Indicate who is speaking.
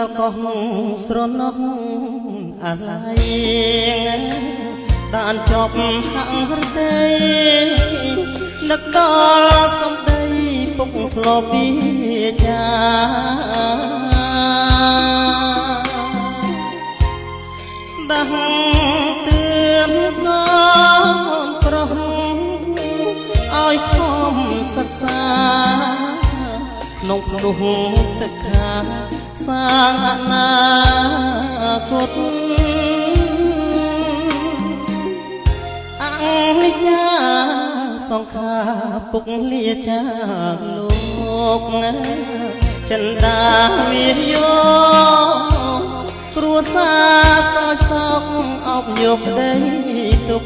Speaker 1: ដល់កោះស្រណោះអាឡ័យបានចប់ហាក់រដីនឹកដល់សំដីពុកធ្លាប់ពីចាដាស់ទឿនកូនប្រុសឲ្យខំសិក្សាក្នុងភ្នោះសិក្ខាសាងអនាគតអនិច្ចាសង្ខារពុកលាចាលោកចិន្តាវិរិយោគ្រួសារសោយសោកអបយកដីទុក